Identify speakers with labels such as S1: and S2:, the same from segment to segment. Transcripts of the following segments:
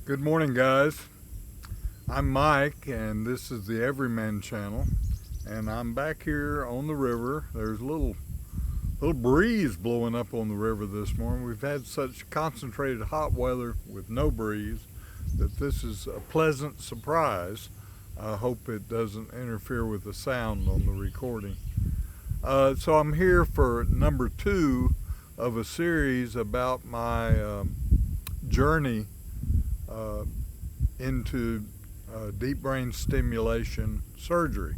S1: Good morning, guys. I'm Mike, and this is the Everyman channel, and I'm back here on the river. There's a little breeze blowing up on the river this morning. We've had such concentrated hot weather with no breeze that this is a pleasant surprise. I hope it doesn't interfere with the sound on the recording. So I'm here for number 2 of a series about my journey into deep brain stimulation surgery.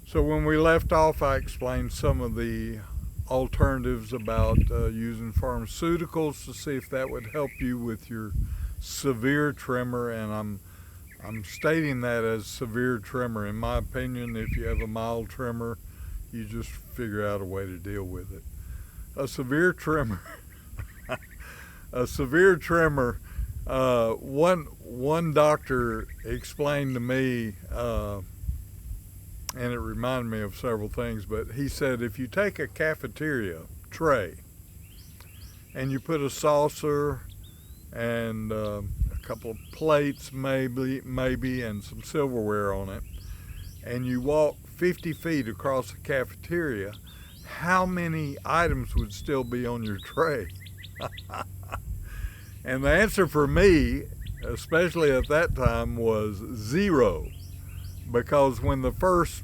S1: So when we left off, I explained some of the alternatives about using pharmaceuticals to see if that would help you with your severe tremor, and I'm stating that as severe tremor. In my opinion, if you have a mild tremor, you just figure out a way to deal with it. A severe tremor, one doctor explained to me, and it reminded me of several things, but he said if you take a cafeteria tray and you put a saucer and a couple of plates maybe and some silverware on it, and you walk 50 feet across the cafeteria, how many items would still be on your tray? And the answer for me, especially at that time, was 0. Because when the first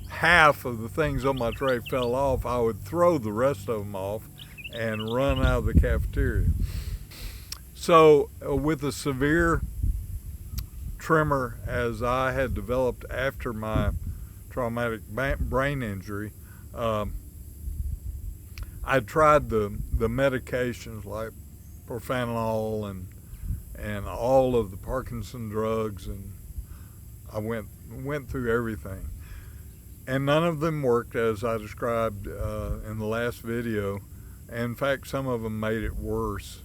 S1: half of the things on my tray fell off, I would throw the rest of them off and run out of the cafeteria. So with a severe tremor as I had developed after my traumatic brain injury, I tried the medications like propranolol and all of the Parkinson drugs, and I went through everything, and none of them worked as I described in the last video. In fact, some of them made it worse.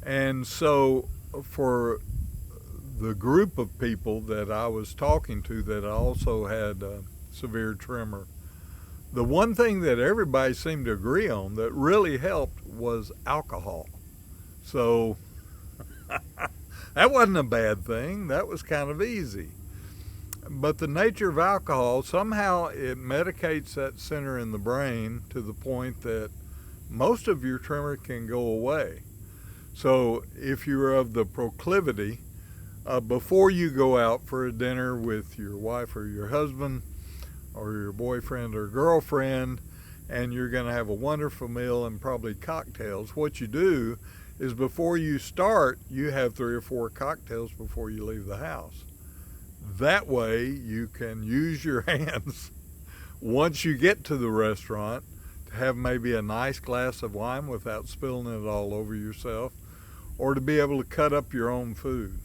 S1: And so for the group of people that I was talking to that also had severe tremor, the one thing that everybody seemed to agree on that really helped was alcohol. So that wasn't a bad thing. That was kind of easy. But the nature of alcohol, somehow it medicates that center in the brain to the point that most of your tremor can go away. So if you're of the proclivity, before you go out for a dinner with your wife or your husband or your boyfriend or girlfriend, and you're going to have a wonderful meal and probably cocktails, what you do is before you start, you have 3 or 4 cocktails before you leave the house. That way you can use your hands once you get to the restaurant to have maybe a nice glass of wine without spilling it all over yourself, or to be able to cut up your own food.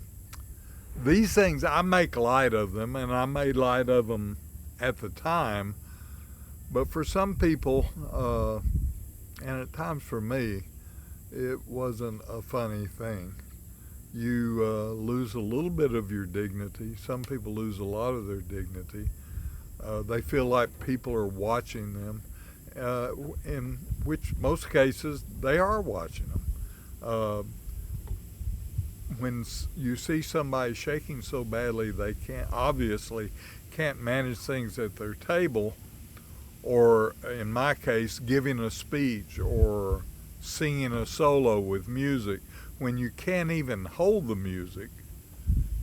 S1: These things, I make light of them, and I made light of them at the time, but for some people, and at times for me, it wasn't a funny thing. You lose a little bit of your dignity. Some people lose a lot of their dignity. They feel like people are watching them, in which most cases they are watching them. When you see somebody shaking so badly they obviously can't manage things at their table, or in my case, giving a speech or singing a solo with music, when you can't even hold the music,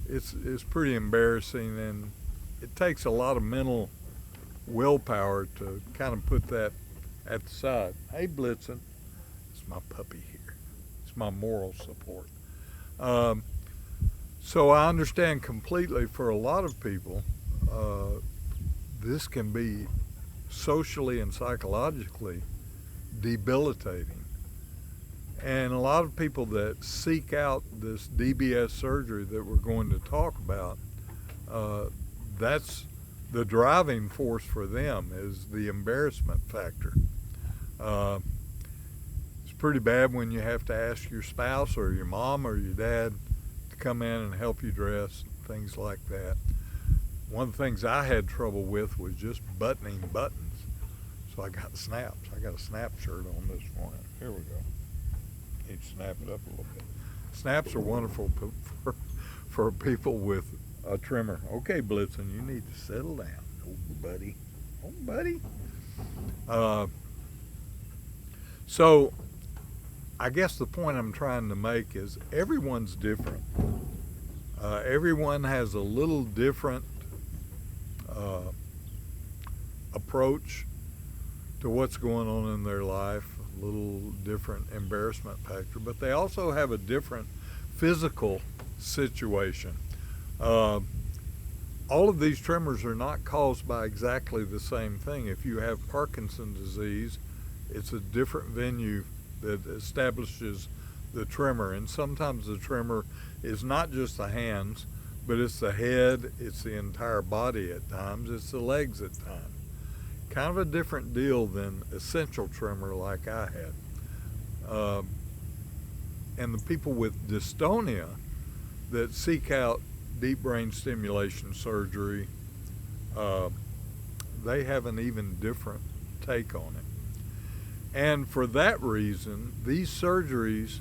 S1: it's pretty embarrassing, and it takes a lot of mental willpower to kind of put that at the side. Hey, Blitzen, it's my puppy here. It's my moral support. So I understand completely, for a lot of people, this can be socially and psychologically debilitating. And a lot of people that seek out this DBS surgery that we're going to talk about, that's the driving force for them, is the embarrassment factor. It's pretty bad when you have to ask your spouse or your mom or your dad to come in and help you dress, things like that. One of the things I had trouble with was just buttoning buttons. So I got snaps. I got a snap shirt on this morning. Here we go. Need to snap it up a little bit. Snaps are wonderful for people with a tremor. Okay, Blitzen, you need to settle down. Oh, buddy. Oh, buddy. So I guess the point I'm trying to make is everyone's different. Everyone has a little different approach to what's going on in their life, a little different embarrassment factor, but they also have a different physical situation. All of these tremors are not caused by exactly the same thing. If you have Parkinson's disease, it's a different venue that establishes the tremor, and sometimes the tremor is not just the hands, but it's the head, it's the entire body at times, it's the legs at times. Kind of a different deal than essential tremor like I had. And the people with dystonia that seek out deep brain stimulation surgery, they have an even different take on it. And for that reason, these surgeries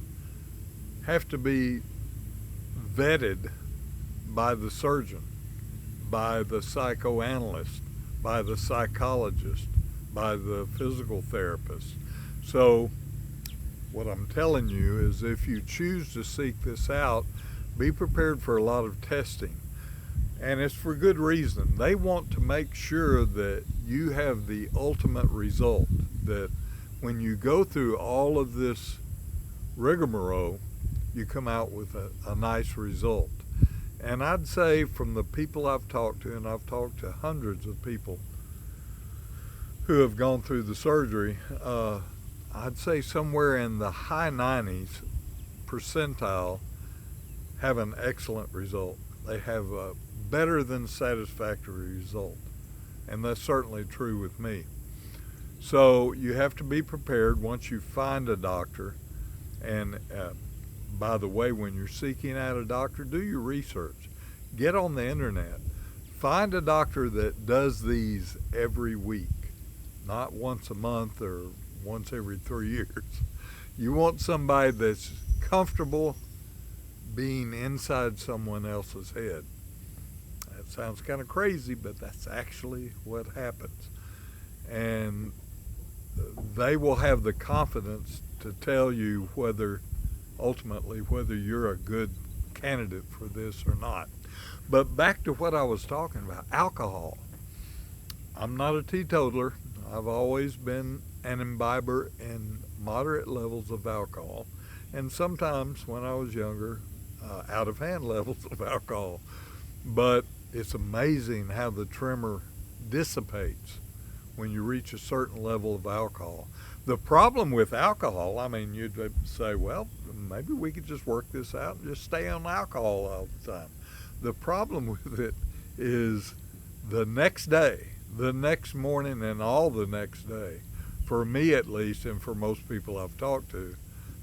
S1: have to be vetted by the surgeon, by the psychoanalyst, by the psychologist, by the physical therapist. So what I'm telling you is if you choose to seek this out, be prepared for a lot of testing. And it's for good reason. They want to make sure that you have the ultimate result, that when you go through all of this rigmarole, you come out with a nice result. And I'd say from the people I've talked to, and I've talked to hundreds of people who have gone through the surgery, I'd say somewhere in the high 90s percentile have an excellent result. They have a better than satisfactory result. And that's certainly true with me. So you have to be prepared once you find a doctor. And by the way, when you're seeking out a doctor, do your research. Get on the internet. Find a doctor that does these every week, not once a month or once every 3 years. You want somebody that's comfortable being inside someone else's head. That sounds kind of crazy, but that's actually what happens. And they will have the confidence to tell you ultimately whether you're a good candidate for this or not. But back to what I was talking about, alcohol. I'm not a teetotaler. I've always been an imbiber in moderate levels of alcohol, and sometimes when I was younger, out of hand levels of alcohol. But it's amazing how the tremor dissipates when you reach a certain level of alcohol. The problem with alcohol, I mean, you'd say, well, maybe we could just work this out and just stay on alcohol all the time. The problem with it is the next day, the next morning, and all the next day. For me at least, and for most people I've talked to,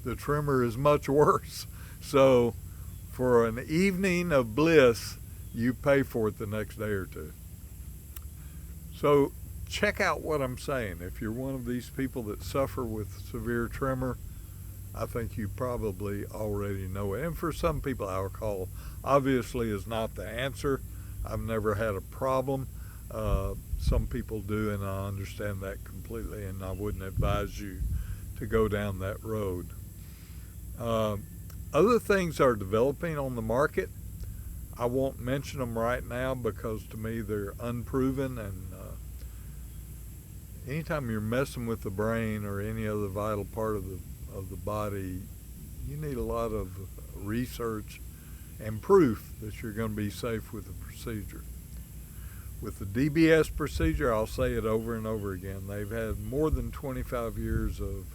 S1: the tremor is much worse. So for an evening of bliss, you pay for it the next day or two. So check out what I'm saying. If you're one of these people that suffer with severe tremor, I think you probably already know it. And for some people, alcohol obviously is not the answer. I've never had a problem. Some people do, and I understand that completely, and I wouldn't advise you to go down that road. Other things are developing on the market. I won't mention them right now because to me they're unproven, and anytime you're messing with the brain or any other vital part of the body, you need a lot of research and proof that you're going to be safe with the procedure. With the DBS procedure, I'll say it over and over again, they've had more than 25 years of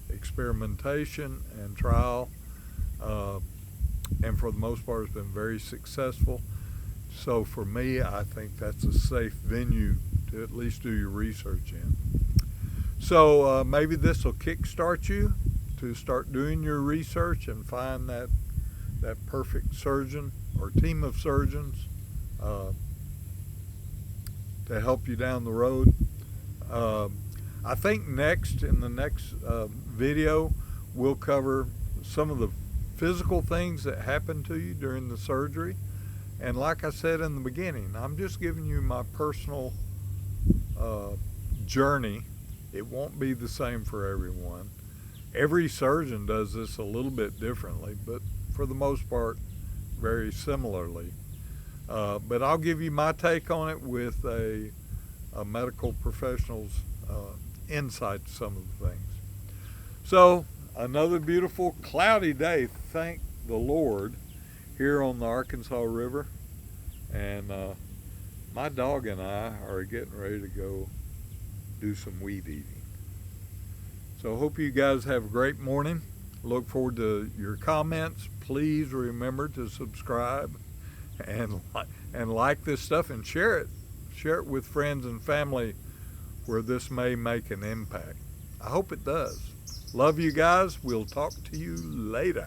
S1: experimentation and trial, and for the most part it's been very successful. So for me, I think that's a safe venue to at least do your research in. So maybe this will kickstart you to start doing your research and find that perfect surgeon or team of surgeons to help you down the road. I think in the next video, we'll cover some of the physical things that happen to you during the surgery. And like I said in the beginning, I'm just giving you my personal journey. It won't be the same for everyone. Every surgeon does this a little bit differently, but for the most part, very similarly. But I'll give you my take on it with a medical professional's insight to some of the things. So, another beautiful cloudy day, thank the Lord, here on the Arkansas River. And my dog and I are getting ready to go do some weed eating. So hope you guys have a great morning. Look forward to your comments. Please remember to subscribe and like this stuff and share it. Share it with friends and family where this may make an impact. I hope it does. Love you guys. We'll talk to you later.